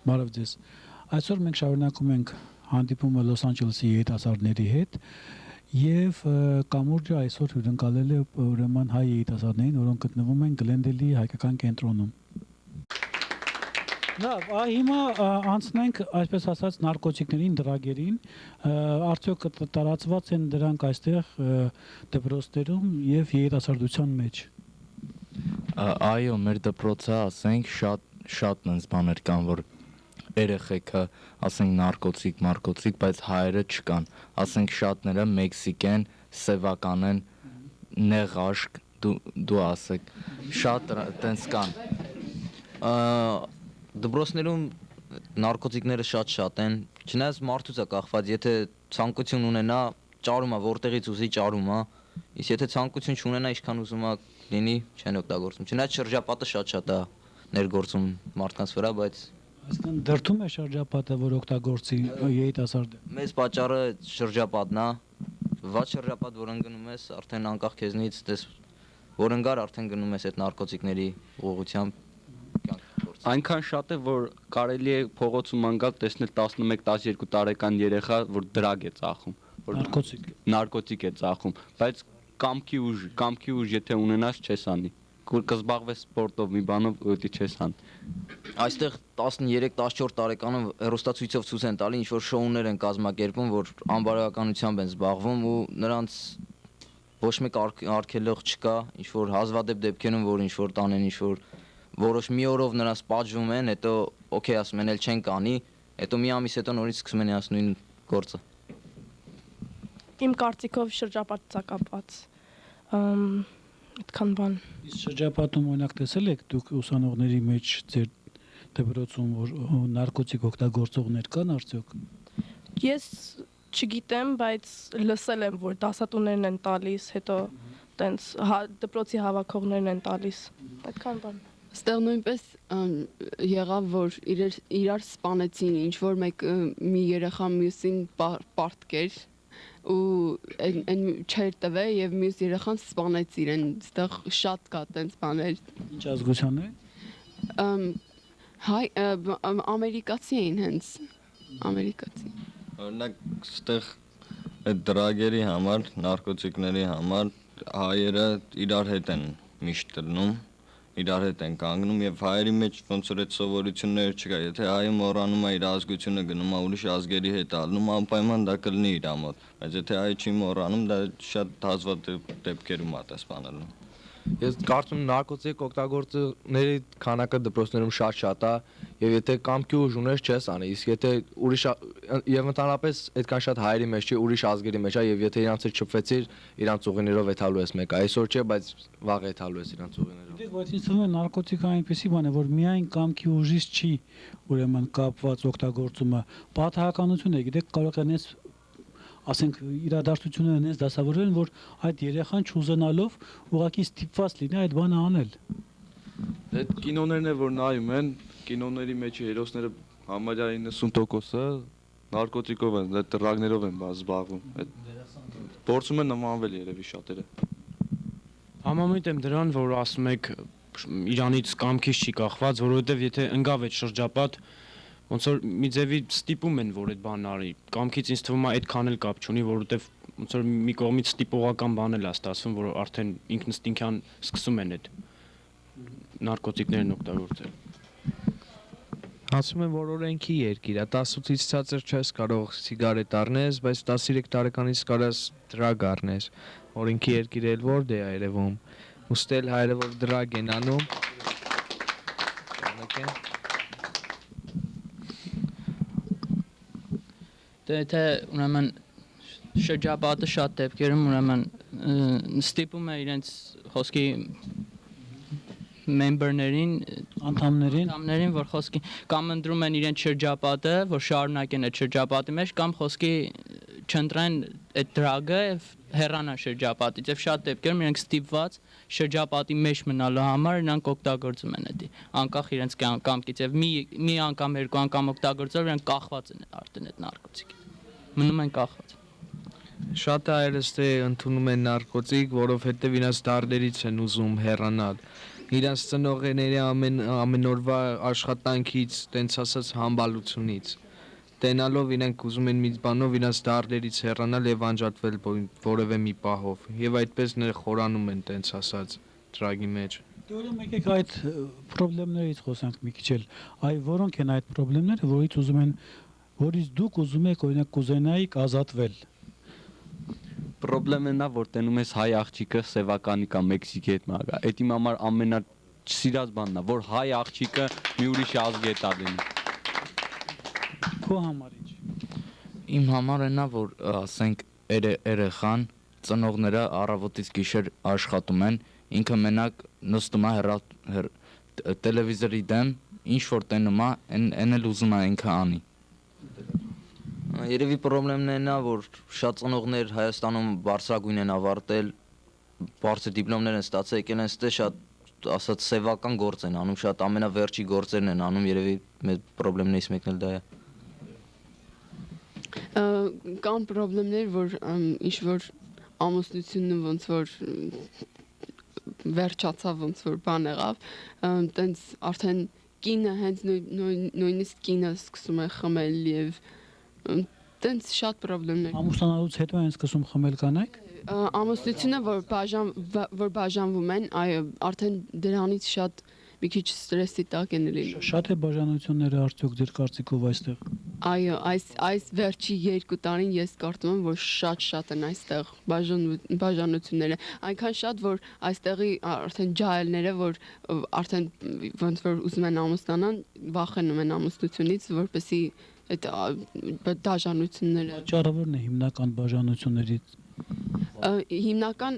Բարև ձեզ։ Այսօր մենք շարունակում ենք հանդիպումը Լոս Անջելեսի երիտասարդների հետ եւ կամուրջը այսօր հյուրընկալել է ուրեմն հայ երիտասարդներին, որոնք գտնվում են Գլենդելի հայկական կենտրոնում։ Լավ, հիմա անցնենք, այսպես ասած, նարկոտիկներին, դրագերին, արդյոք տարածված են դրանք այստեղ դպրոցներում եւ երիտասարդության մեջ։ Այո, մեր դպրոցը, ասենք, շատ նենց բաներ կան, որ երեխեքը, ասենք, նարկոտիկ, բայց հայերը չկան, ասենք, շատները մեքսիկեն, սևական են, նեղաշկ, դու ասեք, շատ տենց կան։ Դպրոցներում նարկոտիկները շատ են, չնայած մարդուց է կախված, եթե ցանկություն ունենա, ճարում է, որտեղից ուզի ճարում է, իսկ եթե ցանկություն չունենա, ինչքան ուզում է լինի, չեն օգտագործում։ Չնայած շրջապատը շատ է ներգործում մարդկանց վրա, բայց Այսինքն դրդում է շրջապատը, որ օգտագործի երիտասարդը։ մեծ պատճառը շրջապատն է, վատ շրջապատ, որ ընկնում ես, արդեն անկախ քեզնից, որ ընկար, արդեն գնում ես այդ նարկոտիկների ուղղությամբ։ Այնքան շատ է, որ կարելի է փողոցում անգալ տեսնել 11-12 տարեկան երեխա, որ դրագ է ծախում, որ նարկոտիկ է ծախում, բայց կամքի ուժ եթե ունենաս չես անի, կզբաղվես սպորտով, մի բանով ուտի չես անի։ Այստեղ 13-14 տարեկանում հեռուստացույցով ցույց են տալի, ինչ որ շոուներ են կազմակերպում, որ անբարոյականությամբ են զբաղվում ու նրանց ոչ մեկ արգելող չկա, ինչ որ հազվադեպ դեպքերում, որ ինչ որ տանեն, ինչ որ որոշ մի օրով նրանց պատժում են, հետո օքեյ ասում են, էլ չեն կանի, հետո մի ամիս հետո նորից սկսում են իրաց նույն գործը։ Իմ կարծիքով շրջապատից է կապված։ Այդքան բան։ Իսկ շրջապատում օրինակ տեսել եք դուք ուսանողների մեջ ձեր դպրոցում որ նարկոտիկ օգտագործողներ կան արդյոք։ Ես չգիտեմ, բայց լսել եմ, որ դասատուներն են տալիս, հետո տենց դպրոցի հավաքողներն են տալիս։ Այդքան բան։ Ստեղ նույնպես եղավ, որ իրար սպանեցին, ինչ որ մի երեխա մյուսին պարտքեր ու այն չեր տվե եւ մյուս երեխան սպանեց իրեն, ստեղ շատ կա տենց բաներ։ Ինչ ազգության է։ Հայ ամերիկացի էին հենց, ամերիկացի։ Օրինակ ստեղ այդ դրագերի համար, նարկոտիկների համար հայերը իրար հետ են միշտ տրնում, իրար հետ են կանգնում եւ հայերի մեջ ոնց որ այդ սովորությունները չկա, եթե հայը մոռանում է իր ազգությունը գնում է ուրիշ ազգերի հետ ալնում, անպայման դա կլինի իր մոտ, բայց եթե հայը չի մոռանում, դա շատ հազվադեպ դեպքերում է դա սպանելու։ Ես կարծում եմ նարկոտիկ օգտագործողների քանակը դպրոցներում շատ է եւ եթե կամքի ուժ ունես չես անի, իսկ եթե ուրիշ եւ ընդհանրապես այդքան շատ հայերի մեջ չի, ուրիշ ազգերի մեջ է եւ եթե իրանց հետ շփվեցիր, իրանց ուղիներով էթալու ես մեկը, այսօր չէ, բայց վաղ էթալու ես իրանց ուղիներով։ Դե բայց ինձ թվում է նարկոտիկը այնպեսի բան է, որ միայն կամքի ուժից չի ուրեմն կապված օգտագործումը, պատահականություն է, գիտեք, կարող են ասենք իրադարձությունները այնպես դասավորել, որ այդ երեխան չուզենալով ուղղակի ստիպված լինի այդ բանը անել։ Այդ կինոներն է որ նայում են, կինոների մեջ հերոսները համարյա 90%-ը նարկոտիկով են, այդ դրագներով են զբաղվում։ Այդ փորձում են նմանվել երևի շատերը։ Համամիտ եմ դրան, որ ասում եք Իրանից կամքից չի կախված, որովհետև եթե ընկավ այդ շրջապատ ոնց որ մի ձևի ստիպում են, որ այդ բանն արի։ Կամքից ինձ թվում է այդքան էլ կապ չունի, որովհետև ոնց որ մի կողմից ստիպողական բան էլ է ստացվում, որ արդեն ինքնըստինքյան սկսում են այդ նարկոտիկներն օգտագործել։ Ասում են, որ օրենքի երկիր է, 18-ից ցածր չես կարող սիգարետ առնես, բայց 13 տարեկանից կարաս դրագ առնես։ Օրենքի երկիրը էլ որտե է երևում։ Ուստել հայերը որ դրագ են անում։ Եթե ուրեմն շրջապատը շատ դեպքերում ուրեմն ստիպում է իրենց խոսքի member-ներին, անդամներին, որ խոսքի կամ ընտրում են իրենց շրջապատը, որ շարունակեն այդ շրջապատի մեջ, կամ խոսքի չընտրեն այդ դրագը եւ հեռանան շրջապատից եւ շատ դեպքերում իրենք ստիպված շրջապատի մեջ մնալու համար նրանք օգտագործում են դա անկախ իրենց կամքից եւ մի անգամ երկու անգամ օգտագործելով իրենք կախված են արդեն այդ նարկոտիկի մնում են կախված Շատ հայերս թե ընդունում են նարկոտիկ, որովհետև իրաց դարդերից են ուզում հեռանալ իրանց ծնողների ամեն օրվա աշխատանքից, տենց ասած համբալությունից։ Տենալով իրենք ուզում են մի բանով իրանց դառներից հեռանալ եւ անջատվել որևէ մի պահով եւ այդպես խորանում են տենց ասած դրագի մեջ։ Դե ուրեմն եկեք այդ խնդիրներից խոսանք մի քիչ էլ։ Այ որոնք են այդ խնդիրները, որից դուք ուզում եք օրինակ կուզենայիք ազատվել։ Պրոբլեմն է, որ տենում ես հայ աղջիկը սևականի կամ մեքսիկի հետ մագա։ Այդ իմ համար ամենաչսիրած բանն է, որ հայ աղջիկը մի ուրիշ ազգի հետ ադեն։ Քո համար ինչ։ Իմ համար այնա որ ասենք երեխան ծնողները առավոտից գիշեր աշխատում են, ինքը մենակ նստում է տելևիզորի դեմ, ինչ որ տենում է, այն էլ ուզում է ինքը անի։ Երևի խնդիրն է նա, որ շատ ծնողներ Հայաստանում բարձրագույն են ավարտել, բարձր դիպլոմներ են ստացել, եկել են ստե շատ ասած սևական գործ են անում, շատ ամենավերջի գործերն են անում, երևի մեր խնդիրներից մեկն էլ դա է։ Կան խնդիրներ, որ ինչ որ ամուսնությունը ոնց որ վերջացավ, ոնց որ բան եղավ, տենց արդեն կինը հենց նույնիսկ կինը սկսում է խմել եւ տենց շատ խնդիրներ։ Ամուսնանալուց հետո են սկսում խմել կանայք։ Ամուսնությունը որ բաժանվում են, այո, արդեն դրանից շատ մի քիչ ստրեսի տակ են լինում։ Շատ է բաժանությունները արդյոք ձեր կարծիքով այստեղ։ Այո, այս վերջի 2 տարին ես կարծում եմ, որ շատ են այստեղ բաժանությունները, այնքան շատ, որ այստեղի արդեն ջահելները, որ արդեն ոնց որ ուզում են ամուսնանան, վախենում են ամուսնությունից, որպեսզի այդ բաժանությունները։ Պատճառը ո՞րն է հիմնական բաժանություններից։ Հիմնական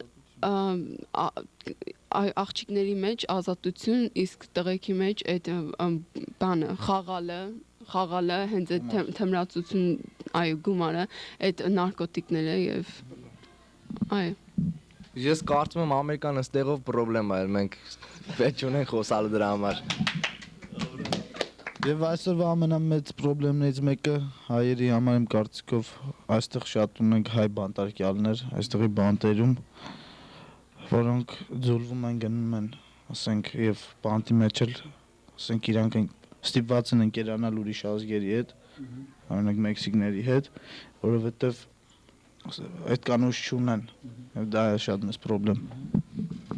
աղջիկների մեջ ազատություն, իսկ տղեկի մեջ այդ բանը խաղալը հենց այդ թմրացություն, այո, գումարը, այդ նարկոտիկները եւ այո։ Ես կարծում եմ Ամերիկան ըստեղով խնդրեմ է, մենք վեճ ունենք խոսալու դրա համար։ Եվ այսօրվա ամենամեծ խնդիրներից մեկը հայերի համար իմ կարծիքով այստեղ շատ ունենք հայ բանտարկյալներ, այստեղի բանտերում, որոնք ձուլվում են, գնում են, ասենք, եւ բանտի մեջ էլ, ասենք, իրանք ստիպված են ընկերանալ ուրիշ ազգերի հետ, օրինակ մեքսիկների հետ, որովհետեւ այդ կանոց չունեն, եւ դա է շատ մեծ խնդրեմ։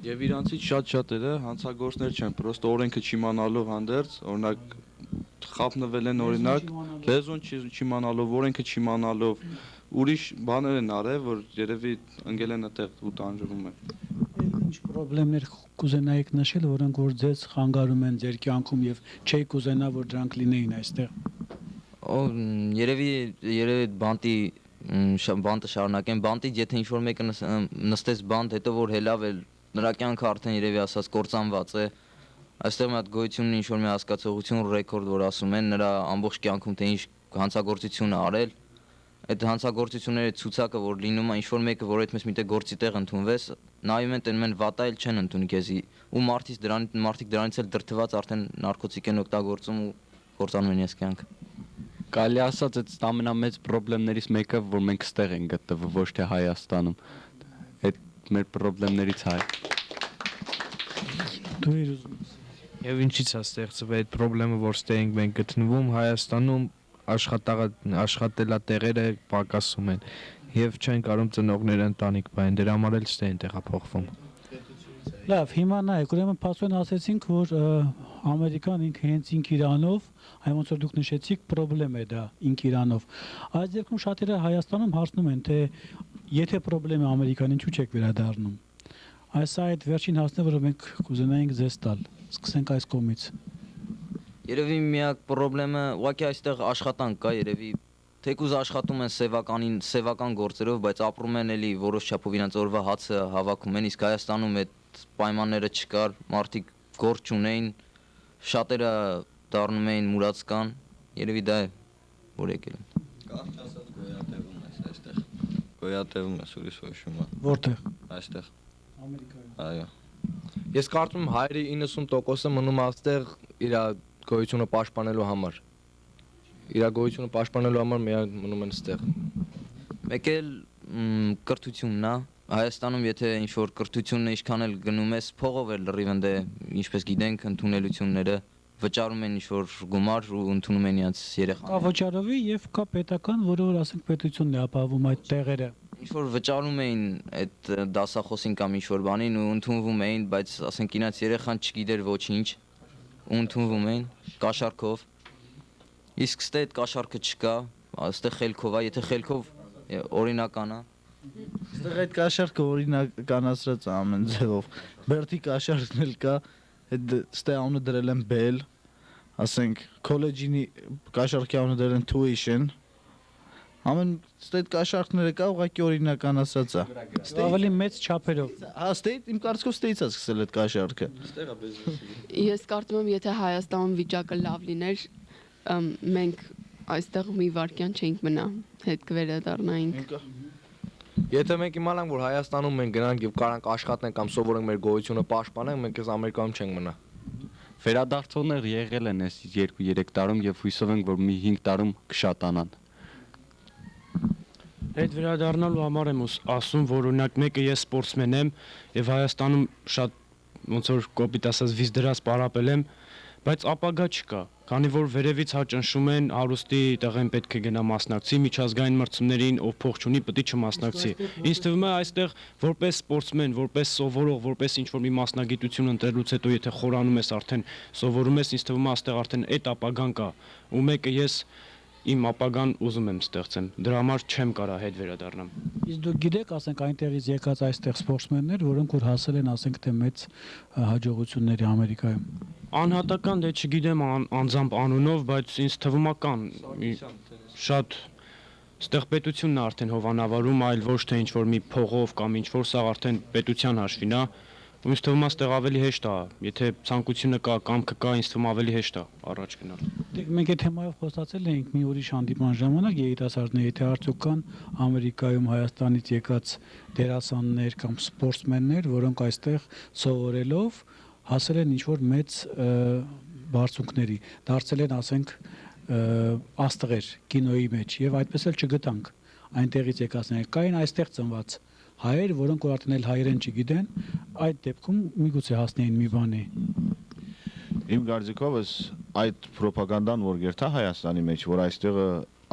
Եվ իրանցից շատերը հանցագործներ չեն, պրոստը օրենքը չիմանալով հանդերձ, օրինակ խափնվել են օրինակ, լեզուն չիմանալով, օրենքը չիմանալով, ուրիշ բաներ են արել, որ երևի ընկել են այդտեղ ու տանջվում են։ Ինչ խնդիրներ կուզենայիք նշել, որոնք որ ձեզ խանգարում են ձեր կյանքում եւ չէի կուզենա, որ դրանք լինեին այստեղ։ Երևի բանտի բանտը շարունակեն, բանտից եթե ինչ-որ մեկը նստեց բանտ, հետո որ հելավ էլ նրա կյանքը արդեն երևի ասած կործանված է։ Այստեղ մի հատ գոյություն ունի ինչ-որ մի հասկացողություն ռեկորդ, որ ասում են նրա ամբողջ կյանքում թե ինչ հանցագործություն է արել։ Այդ հանցագործությունների ցուցակը որ լինում է ինչ-որ մեկը, որ այդպես միտեղ գործի տեղ ընդունվես, նայում են տենում են վատայել չեն ընդունի քեզի։ Ու մարդիկ դրանից էլ դրթված արդեն նարկոտիկ են օգտագործում ու կործանում են ես կյանքը։ Կարելի ասած այդ ամենամեծ խնդիրներից մեկը, որ մենք ստեղ ենք գտնվում, ոչ թե Հայաստանում։ Այդ մեր խնդիրներից հայ։ Դու ես ուզում։ Եվ ինչի՞ց է ստեղծվել այդ խնդրեմը, որ ստեղ ենք մենք գտնվում Հայաստանում աշխատելատեղերը պակասում են եւ չեն կարող ծնողները ընտանիք բան դրա համար էլ ստեղ են տեղափոխվում։ Լավ, հիմա նայեք, ուրեմն փաստորեն ասեցինք, որ Ամերիկան ինքը հենց ինքիրանով, այ ոնց որ դուք նշեցիք, խնդրեմ է դա ինքիրանով։ Այս դեպքում շատերը Հայաստանում հարցնում են, թե եթե խնդրեմ է Ամերիկան, ինչու՞ չեք վերադառնում։ Այս այդ վերջին հարցն է, որը մենք կուզենայինք ձեզ տալ։ Սկսենք այս կողմից։ Երևի միակ խնդրեմը ուղղակի այստեղ աշխատանք կա, երևի թեկուզ աշխատում են սևական գործերով, բայց ապրում են էլի որոշ չափով իրենց օրվա հացը հավաքում են, իսկ Հայաստանում այդ պայմանները չկար, մարդիկ գործ չունեին, շատերը դառնում էին մուրացկան, երևի դա է, որ եկել են։ Կարճ ասած գոյատևում ես այստեղ։ Գոյատևում ես ուրիշ ոչում։ Որտեղ։ Այստեղ։ Ամերիկայում։ Այո։ Ես կարծում եմ հայերի 90%-ը մնում է այստեղ իր գոյությունը պաշտպանելու համար։ Իր գոյությունը պաշտպանելու համար միայն մնում են այստեղ։ Մեկ էլ կրթությունն է, Հայաստանում եթե ինչ որ կրթությունը ինչքան էլ գնում ես փողով էլ լրիվ ընդ է, ինչպես գիտենք, ընդունելությունները վճարում են ինչ որ գումար ու ընդունում են իրենց Կա երեխաները։ վճարովի եւ կա պետական, որը որ ասենք պետությունն է ապահովում այդ տեղերը։ Ինչ որ վճարում էին այդ դասախոսին կամ ինչ որ բանին ու ընդունվում էին, բայց ասենք իրենց երեխան չգիտեր ոչինչ ու ընդունվում էին կաշառքով։ Իսկ ստե այդ կաշառքը չկա, այստեղ խելքով է, եթե խելքով օրինական է։ Այստեղ այդ կաշառքը օրինականացրած է ամեն ձևով։ Բերտի կաշառքն էլ կա, այդ ստե անունը դրել են Bell, ասենք քոլեջի կաշառքի անունը դրել են Tuition։ Ամեն ստե այդ կաշառքները կա, ուղղակի օրինականացրած է։ Ավելի մեծ չափերով։ Հա, ստե իմ կարծիքով ստեից է սկսել այդ կաշառքը։ Ես կարծում եմ, եթե Հայաստանում վիճակը լավ լիներ, մենք այստեղ մի վարքյան չէինք մնա, հետ կվերադառնայինք։ Եթե մենք իմանանք, որ Հայաստանում մենք գնանք եւ կարանք աշխատենք կամ սովորենք մեր գոյությունը պաշտպանենք, մենք այս Ամերիկայում չենք մնա։ Վերադարձողներ եղել են այս 2-3 տարում եւ հույսով ենք, որ մի 5 տարում կշատանան։ Այդ վերադառնալու համար եմ ասում, որ օրինակ մեկը ես սպորտսմեն եմ եւ Հայաստանում շատ ոնց որ կոպիտ ասած վիզ դրած պարապել եմ, բայց ապագա չկա, քանի որ վերևից հաճնշում են հարուստի տղեն պետք է գնա մասնակցի միջազգային մրցումներին, ով փող չունի, պետք է չմասնակցի։ Ինձ թվում է այստեղ որպես սպորտսմեն, որպես սովորող, որպես ինչ որ մի մասնագիտություն ընտրելուց հետո եթե խորանում ես արդեն սովորում ես, ինձ թվում է այստեղ արդեն այդ ապագան կա, ու մեկը ես իմ ապագան ուզում եմ ստեղծեմ։ Դրա համար չեմ կարա հետ վերադառնամ։ Իսկ դուք գիտեք, ասենք այնտեղից եկած այստեղ սպորտսմեններ, որոնք որ հասել են, ասենք թե մեծ հաջողությունների Ամերիկայում։ Անհատական դե չգիտեմ անձամբ անունով, բայց ինձ թվում է կան շատ ստեղ պետությունն է արդեն հովանավորում, այլ ոչ թե ինչ որ մի փողով կամ ինչ որ սա արդեն պետության հաշվին է։ Ու ինձ թվում է այստեղ ավելի հեշտ է, եթե ցանկությունը կա, կամքը կա, ինձ թվում ավելի հեշտ է առաջ գնալ։ Մենք այդ թեմայով խոսացել էինք մի ուրիշ հանդիպման ժամանակ երիտասարդներ, եթե արդյոք կան Ամերիկայում Հայաստանից եկած դերասաններ կամ սպորտսմեններ, որոնք այստեղ սովորելով հասել են ինչ որ մեծ բարձունքների, դարձել են, ասենք, աստղեր կինոյի մեջ եւ այդպես էլ չգտանք այնտեղից եկածներ։ Կային այստեղ ծնված հայեր, որոնք որ արդեն էլ հայերեն չգիտեն, այդ դեպքում միգուցե հասնեին մի բանի։ Իմ կարծիքովս այդ ռոպագանդան որ գերտա Հայաստանի մեջ, որ այստեղը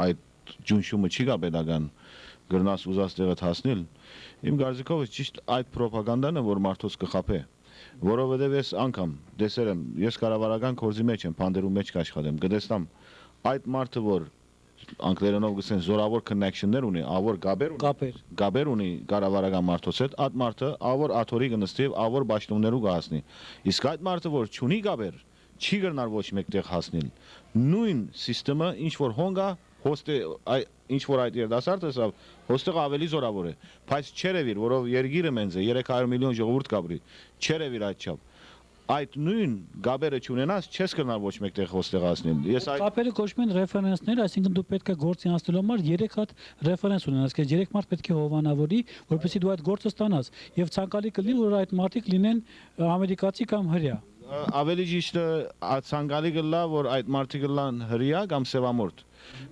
այդ ջունշումը չի գա pedagogan գրնաս ուզած տեղը հասնել, իմ կարծիքովս ճիշտ այդ ռոպագանդանը որ մարդոց կխափե, որովհետև ես անգամ դեսել եմ, ես կառավարական կորզի մեջ եմ, փանդերու մեջ կաշխատեմ, կտեսնամ այդ մարդը որ անգլերենով գսեն զորավոր connection-ներ ունի, ավոր գաբեր ունի կառավարական մարդոց հետ, այդ մարդը ավոր աթորի կնստի եւ ավոր ճաշտումներու կհասնի։ Իսկ այդ մարդը որ չունի գաբեր, չի գնար ոչ մեկտեղ հասնել։ Նույն համակարգը ինչ որ հոնգա, հոստե ինչ որ այդ երդասարտը սա հոստեղ ավելի զորավոր է, բայց չերևիր, որով երգիրը մենձ է 300 միլիոն ժողովուրդ կաբրի, չերևիր այդ չափ։ Այդ նույն գաբերը չունենաս չես կրնալ ոչ մեկտեղ հոստեղացնել։ Ես այդ գաբերը կոչվում են ռեֆերենսներ, այսինքն դու պետք է գործի անցնելու համար 3 հատ ռեֆերենս ունենաս, քեզ 3 մարդ պետք է հովանավորի, որպեսզի դու այդ գործը ստանաս, եւ ցանկալի կլինի, որ այդ մարդիկ լինեն ամերիկացի կամ հրեա։ Ավելի ճիշտը ցանկալի կլա, որ այդ մարդիկ լան հրեա կամ սևամորթ։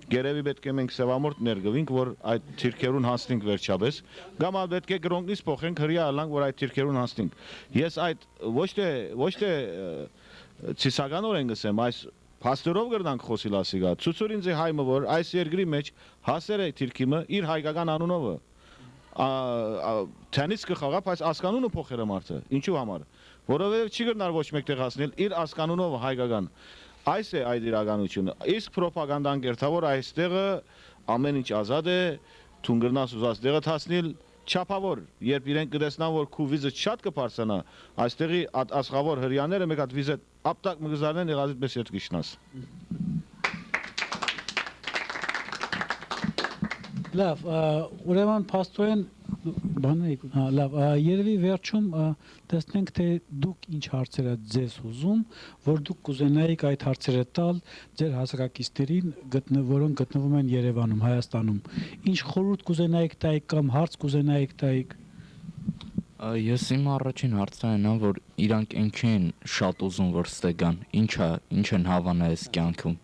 Գերեւի պետք է մենք սևամորթ ներգվենք, որ այդ թիրքերուն հասնենք վերջապես, կամ ալ պետք է գրոնքից փոխենք հրեա ալանք, որ այդ թիրքերուն հասնենք։ Ես այդ ոչ թե ցիսականորեն գսեմ, այս փաստորով գրնանք խոսիլ ասիգա։ Ցուցուր ինձ հայմը որ այս երկրի մեջ հասեր է թիրքիմը իր հայկական անունովը։ Թենիս կխաղա, բայց ասկանունը փոխել է մարդը։ Ինչու համար։ Որովհետև չի գրնար ոչ մեկտեղ հասնել իր ասկանունով հայկական։ Այս է այդ իրականությունը։ Իսկ ռոպագանդան կերտավոր այստեղը ամեն ինչ ազատ է, թուն գրնաս ուզած տեղը հասնել չափավոր, երբ իրենք կտեսնան որ քու վիզը շատ կբարձրանա, այստեղի ասխավոր հрьяաները մեկ հատ վիզը ապտակ մգզարնեն եղածից պես հետ կիշնաս։ Լավ, ուրեմն փաստորեն բաներ, լավ, երևի վերջում տեսնենք թե դուք ինչ հարցեր եք ձեզ ուզում, որ դուք կուզենայիք այդ հարցերը տալ ձեր հասարակիցներին, որոնք գտնվում են Երևանում, Հայաստանում։ Ինչ խորհուրդ կուզենայիք տայիք կամ հարց կուզենայիք տայիք։ Ես իմ առաջին հարցն այն է, որ իրանք ինչի են շատ ուզում որ ստեգան, ինչ են հավանա այս կյանքում։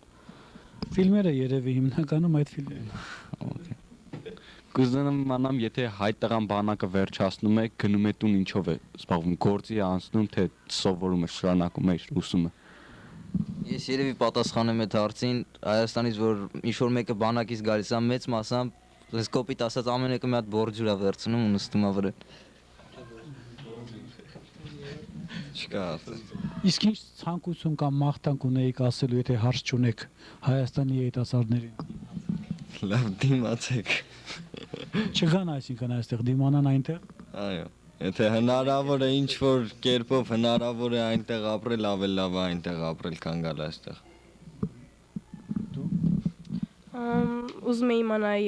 Ֆիլմերը երևի հիմնականում այդ ֆիլմերը։ Կուզենամ իմանամ, եթե հայ տղան բանակը վերջացնում է, գնում է տուն ինչով է զբաղվում, գործի է անցնում, թե սովորում է, շարունակում է իր ուսումը։ Ես երևի պատասխանեմ այդ հարցին, Հայաստանից որ ինչ որ մեկը բանակից գալիս է մեծ մասամբ ես կոպիտ ասած ամեն մեկը մի հատ բորջուր է վերցնում ու նստում է վրա։ Չկա ասել։ Իսկ ինչ ցանկություն կամ մաղթանք ունեիք ասելու, եթե հարց չունեք Հայաստանի երիտասարդներին։ Լավ դիմացեք։ Չգան այսինքն այստեղ դիմանան այնտեղ։ Այո։ Եթե հնարավոր է ինչ որ կերպով հնարավոր է այնտեղ ապրել, ավելի լավ է այնտեղ ապրել, քան գալ այստեղ։ Ուզում եմ իմանալ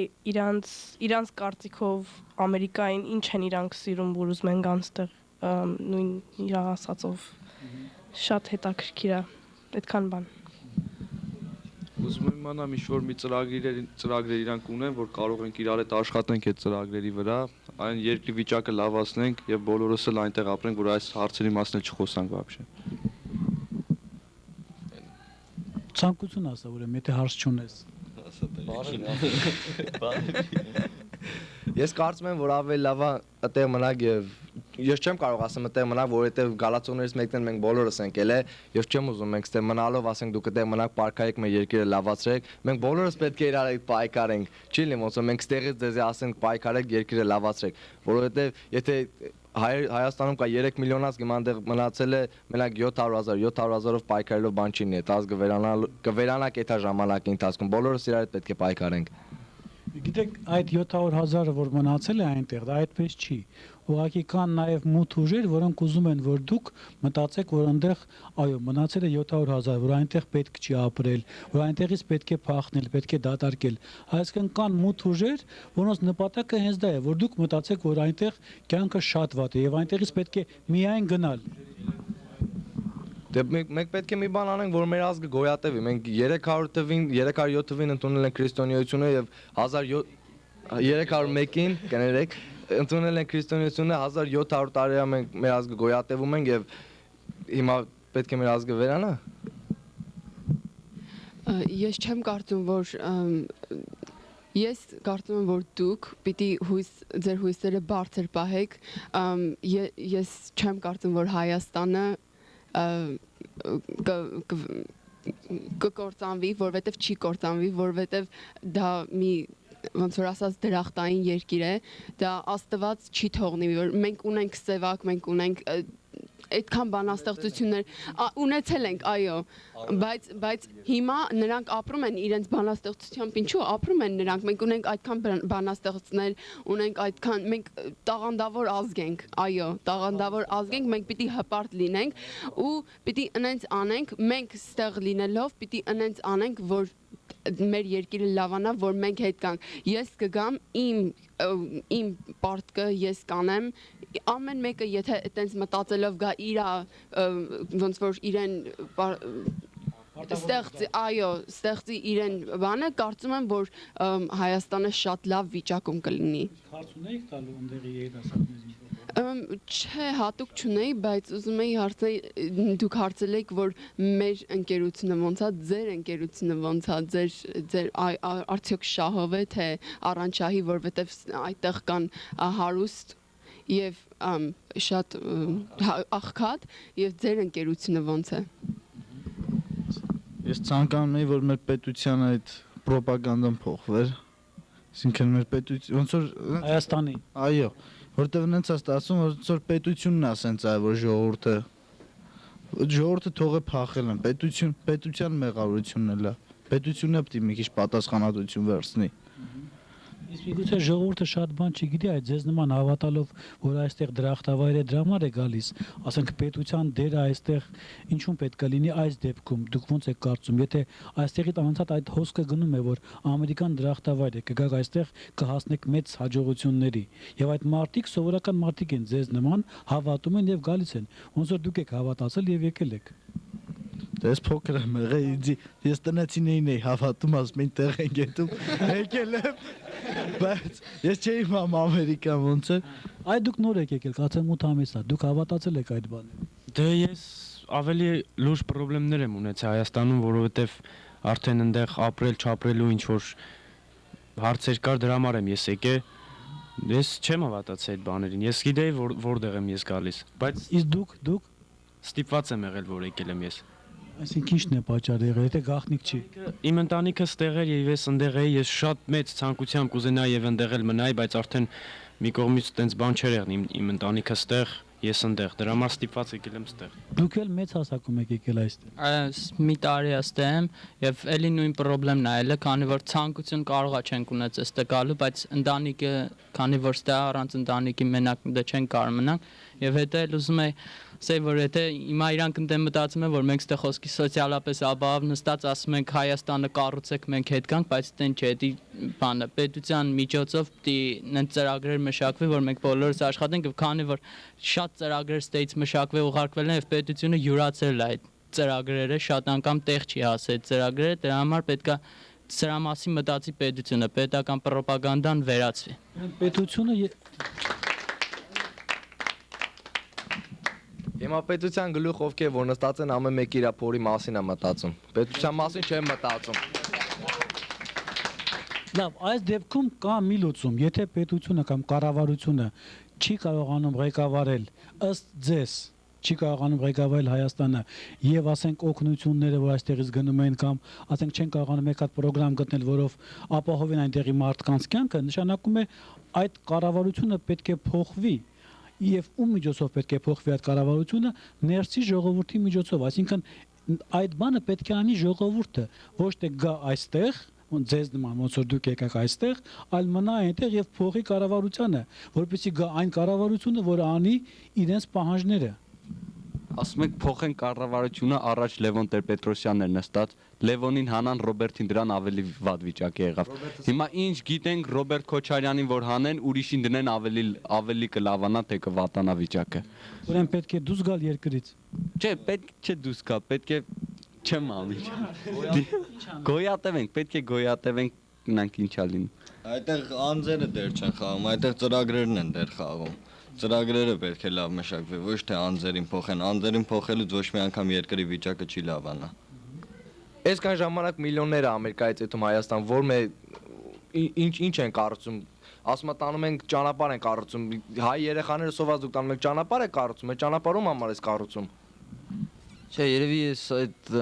իրանց կարծիքով Ամերիկային ինչ են իրանք սիրում, որ ուզում են գան այստեղ նույն իր ասածով շատ հետաքրքիր է այդքան բան։ Ուզում եմ իմանամ ինչ որ մի ծրագրեր իրանք ունեն, որ կարող ենք իրար հետ աշխատենք այդ ծրագրերի վրա, այն երկրի վիճակը լավացնենք եւ բոլորս էլ այնտեղ ապրենք, որ այս հարցերի մասին չխոսանք вообще։ Ցանկություն ասա, ուրեմն եթե հարց չունես։ Ես կարծում եմ, որ ավելի լավ է այդտեղ մնալ եւ ես չեմ կարող ասեմ այդտեղ մնալ, որովհետեւ գալացողներից մեկն մենք բոլորս ենք ելե, ես չեմ ուզում մենք այդտեղ մնալով ասենք դուք այդտեղ մնաք պարկայեք մեր երկիրը լավացրեք, մենք բոլորս պետք է իրար հետ պայքարենք, չի լինի ոնց որ մենք այդտեղից դեզի ասենք պայքարեք երկիրը լավացրեք, որովհետեւ եթե Հայաստանում կա 3 միլիոնից գիման դեղ մնացել է մենակ 700,000-ով պայքարելով բան չի լինի, դա կվերանա կետա ժամանակի ընթացքում, բոլորս իրար հետ պետք է պայքարենք։ Գիտեք, այդ 700,000-ը որ մնացել է այնտեղ, դա այդպես չի։ Ուղղակի կան նաև մութ ուժեր, որոնք ուզում են, որ դուք մտածեք, որ այնտեղ, այո, մնացել է 700,000, որ այնտեղ պետք չի ապրել, որ այնտեղից պետք է փախնել, պետք է դատարկել։ Այսինքն կան մութ ուժեր, որոնց նպատակը հենց դա է, որ դուք մտածեք, որ այնտեղ կյանքը շատ վատ է եւ այնտեղից պետք է միայն գնալ։ Դե մենք պետք է մի բան անենք, որ մեր ազգը գոյատևի։ Մենք 307 թվին ընդունել ենք քրիստոնեությունը եւ 301-ին, կներեք, ընդունել ենք քրիստոնեությունը, 1700 տարի է մենք մեր ազգը գոյատևում ենք եւ հիմա պետք է մեր ազգը վերանա։ Ես չեմ կարծում, որ ես կարծում եմ, որ դուք պիտի ձեր հույսերը բարձր պահեք։ Ես չեմ կարծում, որ Հայաստանը կկործանվի, որովհետև չի կործանվի, որովհետև դա մի ոնց որ ասած դրախտային երկիր է, դա Աստված չի թողնի, որ մենք ունենք սևակ, մենք ունենք այդքան բանաստեղծություններ ունեցել ենք, այո, բայց հիմա նրանք ապրում են իրենց բանաստեղծությամբ, ինչու ապրում են նրանք, մենք ունենք այդքան բանաստեղծներ, ունենք այդքան, մենք տաղանդավոր ազգ ենք, այո, տաղանդավոր ազգ ենք, մենք պիտի հպարտ լինենք ու պիտի ընենց անենք, մենք ստեղ լինելով պիտի ընենց անենք, որ մեր երկիրը լավանա, որ մենք հետ կանք։ Ես կգամ իմ պարտքը ես կանեմ, ամեն մեկը եթե այտենց մտածելով գա իր ոնց որ իրեն ստեղծի, այո, ստեղծի իրեն բանը, կարծում եմ, որ Հայաստանը շատ լավ վիճակում կլինի։ Հարց ունեիք տալու ընդեղի երիտասարդներին։ Չէ, հատուկ չունեի, բայց ուզում էի հարցնել, դուք հարցել եք, որ մեր ընկերությունը ոնց է, ձեր ընկերությունը ոնց է, ձեր արդյոք շահով է, թե առանց շահի, որովհետև այդտեղ կան հարուստ եւ շատ աղքատ եւ ձեր ընկերությունը ոնց է։ Ես ցանկանում եմ, որ մեր պետության այդ ռոպագանդան փոխվեր։ Այսինքն մեր պետություն ոնց որ Հայաստանի։ Այո, որտեվ նենց է ստացվում, ոնց որ պետությունն է ասենց այ որ ժողովուրդը թողը փախել են, պետության մեղավորությունն էլ է։ Պետությունը պետք է մի քիչ պատասխանատվություն վերցնի։ Իսկ միգուցե ժողովուրդը շատ բան չգիտի, այդ ձեզ նման հավատալով, որ այստեղ դրախտավայր է դրամար է գալիս, ասենք պետության դերը այստեղ ինչու պետք է լինի այս դեպքում, դուք ոնց եք կարծում, եթե այստեղից անընդհատ այդ հոսքը գնում է, որ ամերիկան դրախտավայր է, կգաք այստեղ կհասնեք մեծ հաջողությունների, եւ այդ մարդիկ սովորական մարդիկ են ձեզ նման, հավատում են եւ գալիս են, ոնց որ դուք եք հավատացել եւ եկել եք։ Դες փոքր եմ եղել, ես տնեցինեին էի հավատում, ասում են տեղ են գետում, եկել եմ, բայց ես չէի իմ Ամերիկան ոնց է։ Այդ դուք նոր եք եկել, կացեմ 8 ամիս է, դուք հավատացել եք այդ բանին։ Դե ես ավելի լուրջ խնդիրներ եմ ունեցել Հայաստանում, որովհետև արդեն այնտեղ ապրել, չապրելու ինչ որ հարցեր կար, դրա համար եմ ես եկել։ Ես չեմ հավատացել այդ բաներին։ Ես գիտեի որտեղ եմ ես գալիս, բայց Իսկ դուք ստիպված եմ եղել որ եկել եմ ես։ այսինքն ի՞նչն է պատճառը եղել, եթե գաղտնիք չի։ Իմ ընտանիքը ստեղ էր եւ ես ընդեղ էի, ես շատ մեծ ցանկությամբ կուզենայի եւ ընդեղ էլ մնայի, բայց արդեն մի կողմից տենց բան չէր եղնի, իմ ընտանիքը ստեղ, ես ընդեղ, դրա համար ստիպված եկել եմ ստեղ։ Դուք էլ մեծ հասակում եք եկել այստեղ։ Այս մի տարի աստեղ եմ եւ էլի նույն խնդրեմն ա ելը, քանի որ ցանկություն կարողա չենք ունեցել ստեղ գալու, բայց ընտանիքը, քանի որ ստեղ առանց ընտանիքի մենակ դե չենք կարող մնանք եւ հետո էլ ուզում եմ ասել որ եթե հիմա իրանք ընդ մտածում են որ մենք ստեղ խոսքի սոցիալապես ապահով նստած ասում ենք Հայաստանը կառուցեք մենք հետ գանք, բայց դեն չէ, դի բանը պետության միջոցով դի նենց ծրագրեր մշակվի որ մենք բոլորս աշխատենք եւ քանի որ շատ ծրագրեր ստեից մշակվել ուղարկվել են եւ պետությունը յուրացել է այդ ծրագրերը, շատ անգամ տեղ չի հասել ծրագրերը, դրա համար պետքա սրա մասին մտածի պետությունը, պետական ռոպագանդան վերացվի։ Պետությունը Հիմա պետության գլուխ ովքեր որ նստած են ամեն մեկ իր փորի մասին է մտածում։ Պետության մասին չեն մտածում։ Լավ, այս դեպքում կա մի լուծում, եթե պետությունը կամ կառավարությունը չի կարողանում ղեկավարել ըստ ձեզ, չի կարողանում ղեկավարել Հայաստանը եւ ասենք օգնությունները, որ այստեղից գնում են կամ ասենք չեն կարողանում մեկ հատ ծրագրամ գտնել, որով ապահովեն այնտեղի մարդկանց կյանքը, նշանակում է այդ կառավարությունը պետք է փոխվի եւ ում միջոցով պետք է փոխվի այդ կառավարությունը ներսի ժողովրդի միջոցով, այսինքն այդ բանը պետք է անի ժողովուրդը, ոչ թե գա այստեղ ձեզ նման ոնց որ դուք եկաք այստեղ, այլ մնա այնտեղ եւ փոխի կառավարությունը, որպեսզի գա այն կառավարությունը, որը անի իրենց պահանջները։ Ասում եք փոխեն կառավարությունը, առաջ Լևոն Տեր-Պետրոսյանն էր նստած, Լևոնին հանան Ռոբերտին դրան ավելի վատ վիճակի եղավ։ Հիմա ինչ գիտենք Ռոբերտ Քոչարյանին որ հանեն, ուրիշին դնեն ավելի կլավանա թե կվատանա վիճակը։ Ուրեմն պետք է դուրս գալ երկրից։ Չէ, պետք չէ դուրս գա, պետք է չեմ անի։ Գոյատևենք, պետք է գոյատևենք, գնանք ինչա լինի։ Այդտեղ անձերը դեր չեն խաղում, այդտեղ ծրագրերն են դեր խաղում։ Ծրագրերը պետք է լավ մշակվի, ոչ թե անձերին փոխեն։ Անձերին փոխելուց ոչ մի անգամ երկրի վիճակը չի լավանա։ Այսքան ժամանակ միլիոնները Ամերիկայից եկում Հայաստան, որ ինչ են կառուցում։ Ասում են տանում ենք ճանապարհ են կառուցում։ Հայ երեխաները սոված դուք տանում եք ճանապարհ է կառուցում, այդ ճանապարհում համար էս կառուցում։ Չէ, երևի ես այդ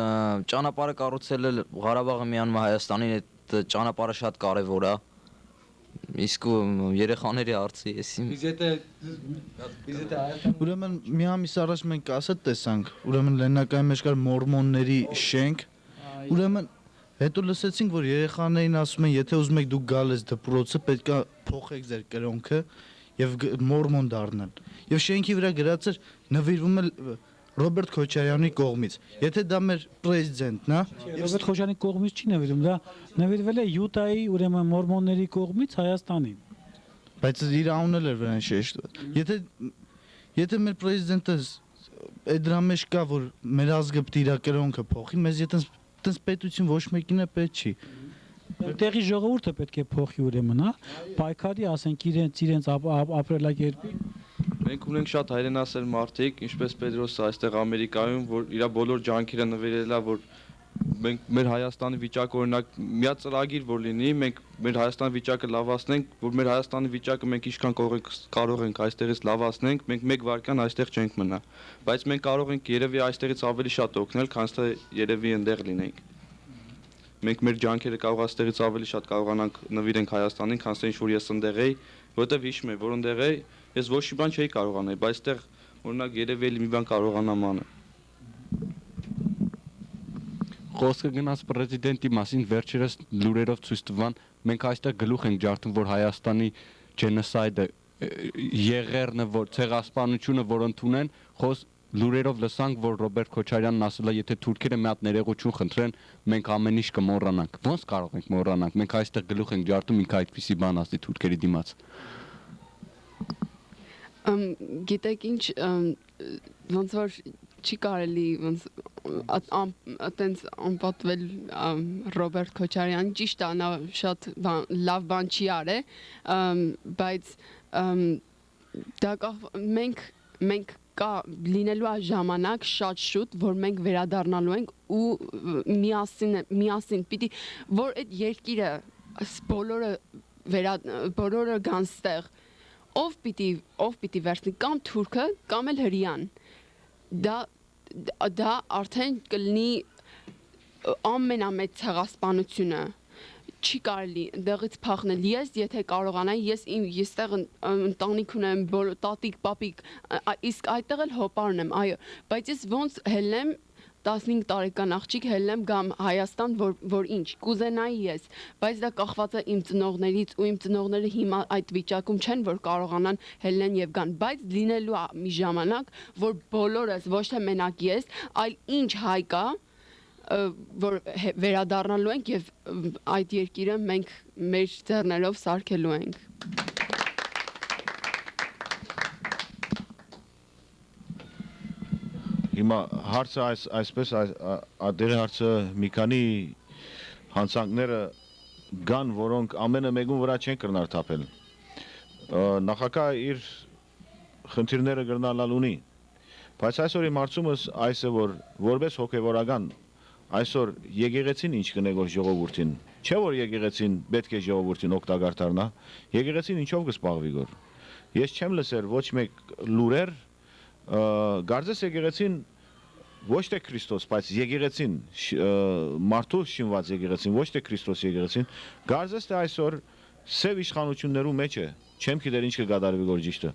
ճանապարհը կառուցելը Ղարաբաղը միանում Հայաստանին, այդ ճանապարհը շատ կարևոր է։ Իսկ երեխաների արծի էսին։ Ուրեմն մի ամիս առաջ մենք ասած տեսանք, ուրեմն Լեննակայի մեջ կար մորմոնների շենք, ուրեմն հետո լսեցինք, որ երեխաներին ասում են, եթե ուզում եք դուք գալ ես դպրոցը, պետք է փոխեք ձեր կրոնքը եւ մորմոն դառնալ։ Եվ շենքի վրա գրած էր նվիրվում է Ռոբերտ Քոչարյանի կողմից։ Եթե դա մեր պրեզիդենտն է, Ռոբերտ Քոչարյանի կողմից չի նվիրվում, դա նվիրվել է Յուտայի ուրեմն մորմոնների կողմից Հայաստանին։ բայց իր անունն էլ էր վրան շեշտված։ Եթե մեր պրեզիդենտը այդ դրա մեջ կա, որ մեր ազգը պետք է իր կրոնքը փոխի, մեզ այտենց պետություն ոչ մեկին է պետք չի։ Տեղի ժողովուրդը պետք է փոխի ուրեմն, հա, պայքարի, ասենք իրենց ապրելակերպի։ Մենք ունենք շատ հայրենասեր մարդիկ, ինչպես Պետրոսը այստեղ Ամերիկայում, որ իր բոլոր ջանքերը նվիրել է, որ մենք մեր Հայաստանի վիճակը օրինակ մի հատ ծրագիր որ լինի, մենք մեր Հայաստանի վիճակը լավացնենք, որ մեր Հայաստանի վիճակը մենք ինչքան կարող ենք այստեղից լավացնենք, մենք մեկ վայրկյան այստեղ չենք մնա, բայց մենք կարող ենք երևի այստեղից ավելի շատ օգնել, քան թե երևի այնտեղ լինենք։ Մենք մեր ջանքերը կարող այստեղից ավելի շատ կարողանանք նվիրենք Հայաստանին, քան թե ինչ որ ես ընդեղ էի, որովհետև հիշում եմ, որ ընդեղ էի, ես ոչ մի բան չէի կարող անել, բայց այստեղ օրինակ երևի էլի մի բան կարողանամ անել։ Խոսքը գնաց պրեզիդենտի մասին վերջերս լուրերով ցույց տվան, մենք այստեղ գլուխ ենք ջարդում, որ Հայաստանի ջենոսայդը եղերնը, որ ցեղասպանությունը, որ ընդունեն, լուրերով լսանք, որ Ռոբերտ Քոչարյանն ասել է, եթե թուրքերը մի հատ ներողություն խնդրեն, մենք ամեն ինչ կմոռանանք։ Ոնց կարող ենք մոռանանք։ Մենք այստեղ գլուխ ենք ջարդում, ինքը այդպիսի բան ասի թուրքերի դիմաց։ Գիտեք ինչ, ոնց որ չի կարելի ոնց այտենց անպատվել Ռոբերտ Քոչարյան, ճիշտ է, նա շատ լավ բան չի արել, բայց դա մենք կա լինելու է ժամանակ շատ շուտ, որ մենք վերադառնալու ենք ու միասին պիտի որ այդ երկիրը բոլորը գան ստեղ ով պիտի վերցնի կամ թուրքը կամ էլ հրեան։ Դա արդեն կլինի ամենամեծ ցեղասպանությունը։ Չի կարելի դեղից փախնել։ Ես եթե կարողանայի, ես տեղ ընտանիք ունեմ, տատիկ, պապիկ, իսկ այդտեղ էլ հոպարն եմ, այո, բայց ես ոնց հելնեմ 15 տարեկան աղջիկ հելնեմ գամ Հայաստան, որ ինչ, կուզենայի ես, բայց դա կախված է իմ ծնողներից ու իմ ծնողները հիմա այդ վիճակում չեն, որ կարողանան հելնեն եւ գան, բայց լինելու է մի ժամանակ, որ բոլորս, ոչ թե մենակ ես, այլ ինչ հայ կա, որ վերադառնալու ենք եւ այդ երկիրը մենք մեր ձեռներով սարքելու ենք։ Հիմա հարցը այսպես այդտեղի հարցը մի քանի հանցանքները կան, որոնք ամենը մեկուն վրա չեն կրնար թափել։ Նախագահը իր խնդիրները կրնալալ ունի, բայց այսօր իմ հարցումս այս է, որ որպես հոգևորական այսօր եկեղեցին ինչ կնե որ ժողովրդին, չէ որ եկեղեցին պետք է ժողովրդին օգտակար դառնա, եկեղեցին ինչով կսպաղվի գոր։ Ես չեմ լսեր ոչ մեկ լուրեր, Գարձես եկեղեցին ոչ թե Քրիստոս, բայց եկեղեցին մարդու շինված եկեղեցին, ոչ թե Քրիստոս եկեղեցին, գարձես թե այսօր սև իշխանություններու մեջ է, չեմ գիտեր ինչ կգադարվի որ ճիշտը։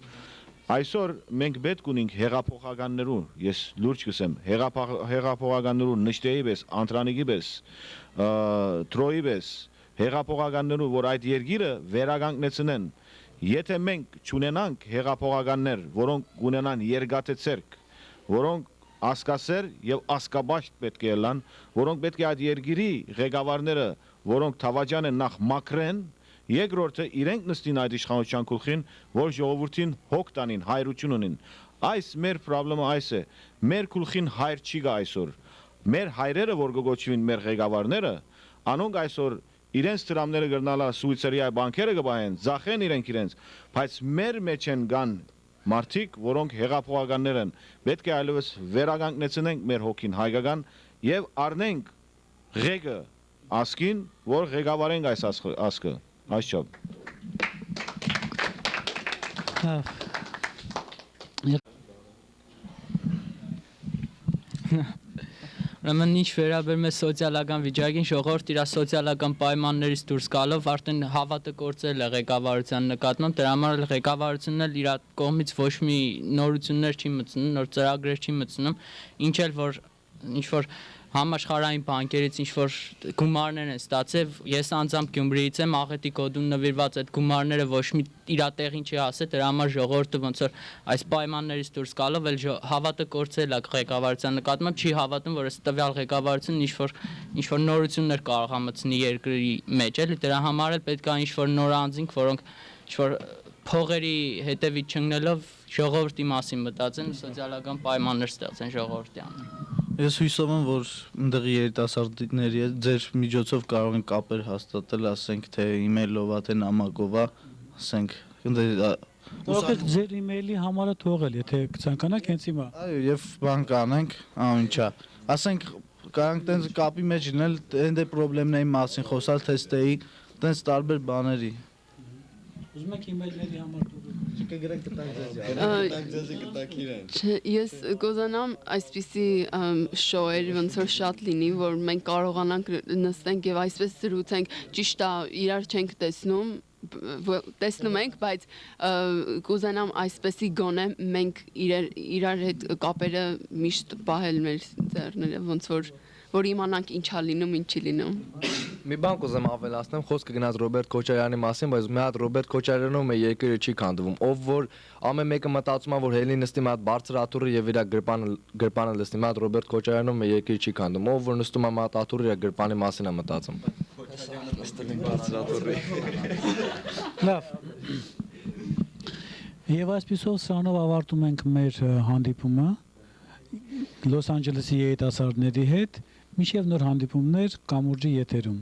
Այսօր մենք պետք ունենք հեղափոխականներու, ես լուրջ կսեմ, հեղափոխականներու նշտեի պես, Անտրանիկի պես, Տրոյի պես, հեղափոխականներու, որ այդ երկիրը վերականգնեցնեն։ Եթե մենք չունենանք հեղափոխականներ, որոնք ունենան երկաթե ցերկ, որոնք ասկասեր եւ ասկաբաշտ պետք է լան, որոնք պետք է այդ երկիրի ղեկավարները, որոնք թավաջան են նախ մակրեն, երկրորդը իրենք նստին այդ իշխանության գլխին, որ ժողովրդին հոգ տանին, հայրություն ունին։ Այս մեր խնդրումը այս է, մեր գլխին հայր չի գա այսօր։ Մեր հայրերը, որ գոչվին մեր ղեկավարները, անոնք այսօր իրենց դրամները գրնալա Սուիցերիա բանկերը կբահեն, ձախեն իրենց, բայց մեր մեջ են կան մարդիկ, որոնք հեղափոխականներ են, պետք է այլևս վերականգնեցնենք մեր հոգին հայկական եւ առնենք ղեկը ասկին, որ ղեկավարենք այս ասկը, այսչափ։ Ուրեմն ինչ վերաբերում է սոցիալական վիճակին, ժողովուրդը իր սոցիալական պայմաններից դուրս գալով արդեն հավատը կորցրել է ղեկավարության նկատմամբ, դրա համար էլ ղեկավարությունն էլ իր կողմից ոչ մի նորություններ չի մտցնում, նոր ծրագրեր չի մտցնում, ինչ որ համաշխարհային բանկերից ինչ որ գումարներ են ստացել, ես անձամբ Գյումրիից եմ, աղետի կոդուն նվիրված այդ գումարները ոչ մի իր տեղին չի ասել, դրա համար ժողովուրդը ոնց որ այս պայմաններից դուրս գալով էլ հավատը կորցրել է ղեկավարության նկատմամբ, չի հավատում, որ ըստ տվյալ ղեկավարությունն ինչ որ նորություններ կարող է մտցնի երկրի մեջ, էլի դրա համար էլ պետք է ինչ որ նոր անձինք, որոնք ինչ որ փողերի հետևից չընկնելով ժողովրդի մասին մտածեն, սոցիալական պայմաններ ստեղծեն ժողովրդի համար։ Ես հույսով եմ, որ ընդդեղի երիտասարդների հետ ձեր միջոցով կարող են կապեր հաստատել, ասենք թե email-ով, թե նամակով, ասենք Ուրախ ձեր email-ի համարը թողել, եթե կցանկանաք հենց հիմա։ Այո, եւ բան կանենք, ամենչա։ Ասենք կարանք տենց կապի մեջ լինել, այնտե խնդիրների մասին խոսալ, թեստեի, տենց տարբեր բաների։ Ուզում եք email-ների համար թողել։ Կգրենք կտանք ձեզ։ Ես կուզենամ այսպիսի շոուեր ոնց որ շատ լինի, որ մենք կարողանանք նստենք եւ այսպես զրուցենք, ճիշտ է, իրար չենք տեսնում ենք, բայց կուզենամ այսպեսի գոնե մենք իրար հետ կապերը միշտ պահել մեր ձեռները, ոնց որ իմանանք ինչ է լինում, ինչ չի լինում։ Մի բան կուզեմ ավելացնեմ, խոսքը գնաց Ռոբերտ Քոչարյանի մասին, բայց մի հատ Ռոբերտ Քոչարյանը մեր երկիրը չի քանդվում, ով որ ամեն մեկը մտածում է, որ հելի նստի մի հատ բարձր աթոռը եւ իր գրպանը լսնի, մի հատ Ռոբերտ Քոչարյանը մեր երկիրը չի քանդում, ով որ նստում է մի հատ աթոռը իր գրպանի մասին է մտածում։ Լավ։ Եվ այսպիսով սրանով ավարտում ենք մեր հանդիպումը Լոս Անջելեսի երիտասարդների հետ, մինչև նոր հանդիպումներ կամուրջի եթերում։